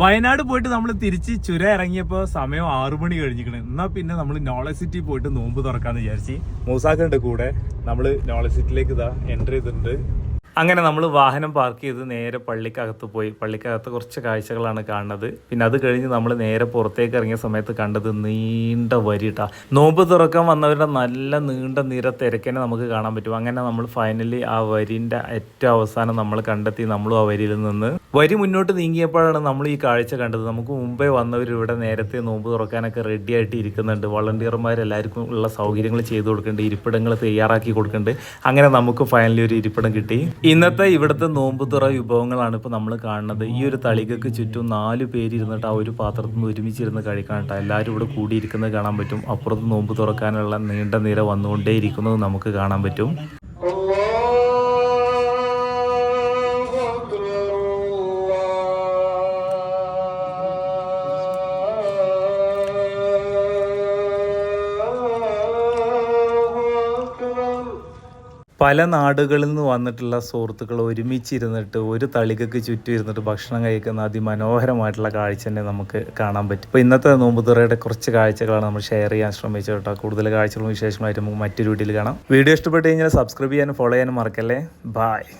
വയനാട് പോയിട്ട് നമ്മൾ തിരിച്ച് ചുരം ഇറങ്ങിയപ്പോൾ സമയം 6 മണി കഴിഞ്ഞിരിക്കണേ. എന്നാൽ പിന്നെ നമ്മൾ നോളജ് സിറ്റി പോയിട്ട് നോമ്പ് തുറക്കാന്ന് വിചാരിച്ച് മൂസാക്കന്റെ കൂടെ നമ്മൾ നോളജ് സിറ്റിയിലേക്ക് ഇതാ എൻ്റർ ചെയ്തിട്ടുണ്ട്. അങ്ങനെ നമ്മൾ വാഹനം പാർക്ക് ചെയ്ത് നേരെ പള്ളിക്കകത്ത് പോയി. പള്ളിക്കകത്ത് കുറച്ച് കാഴ്ചകളാണ് കാണുന്നത്. പിന്നെ അത് കഴിഞ്ഞ് നമ്മൾ നേരെ പുറത്തേക്ക് ഇറങ്ങിയ സമയത്ത് കണ്ടത് നീണ്ട വരിട്ടാ. നോമ്പ് തുറക്കാൻ വന്നവരുടെ നല്ല നീണ്ട നിര തിരക്കിനെ നമുക്ക് കാണാൻ പറ്റും. അങ്ങനെ നമ്മൾ ഫൈനലി ആ വരിൻ്റെ ഏറ്റവും അവസാനം നമ്മൾ കണ്ടെത്തി. നമ്മളും ആ വരിയിൽ നിന്ന് വരി മുന്നോട്ട് നീങ്ങിയപ്പോഴാണ് നമ്മൾ ഈ കാഴ്ച കണ്ടത്. നമുക്ക് മുമ്പേ വന്നവർ ഇവിടെ നേരത്തെ നോമ്പ് തുറക്കാനൊക്കെ റെഡി ആയിട്ട് ഇരിക്കുന്നുണ്ട്. വളണ്ടിയർമാരെല്ലാവർക്കും ഉള്ള സൗകര്യങ്ങൾ ചെയ്തു കൊടുക്കുന്നുണ്ട്, ഇരിപ്പിടങ്ങൾ തയ്യാറാക്കി കൊടുക്കുന്നുണ്ട്. അങ്ങനെ നമുക്ക് ഫൈനലി ഒരു ഇരിപ്പിടം കിട്ടി. ഇന്നത്തെ ഇവിടുത്തെ നോമ്പ് തുറ വിഭവങ്ങളാണ് ഇപ്പോൾ നമ്മൾ കാണുന്നത്. ഈ ഒരു തളികക്ക് ചുറ്റും 4 പേര് ഇരുന്നിട്ട് ആ ഒരു പാത്രത്തിൽ നിന്ന് ഒരുമിച്ചിരുന്ന് കഴിക്കാനായിട്ട് എല്ലാവരും ഇവിടെ കൂടിയിരിക്കുന്നത് കാണാൻ പറ്റും. അപ്പുറത്ത് നോമ്പ് തുറക്കാനുള്ള നീണ്ട നിര വന്നുകൊണ്ടേയിരിക്കുന്നത് നമുക്ക് കാണാൻ പറ്റും. പല നാടുകളിൽ നിന്ന് വന്നിട്ടുള്ള സുഹൃത്തുക്കൾ ഒരുമിച്ചിരുന്നിട്ട് ഒരു തളികക്ക് ചുറ്റും ഇരുന്നിട്ട് ഭക്ഷണം കഴിക്കുന്ന അതിമനോഹരമായിട്ടുള്ള കാഴ്ച തന്നെ നമുക്ക് കാണാൻ പറ്റും. ഇപ്പോൾ ഇന്നത്തെ നോമ്പ് തുറയുടെ കുറച്ച് കാഴ്ചകളാണ് നമ്മൾ ഷെയർ ചെയ്യാൻ ശ്രമിച്ചത് കേട്ടോ. കൂടുതൽ കാഴ്ചകളും വിശേഷമായിട്ട് നമുക്ക് മറ്റൊരു വീഡിയോയിൽ കാണാം. വീഡിയോ ഇഷ്ടപ്പെട്ട് കഴിഞ്ഞാൽ സബ്സ്ക്രൈബ് ചെയ്യാനും ഫോളോ ചെയ്യാനും മറക്കല്ലേ. ബായ്.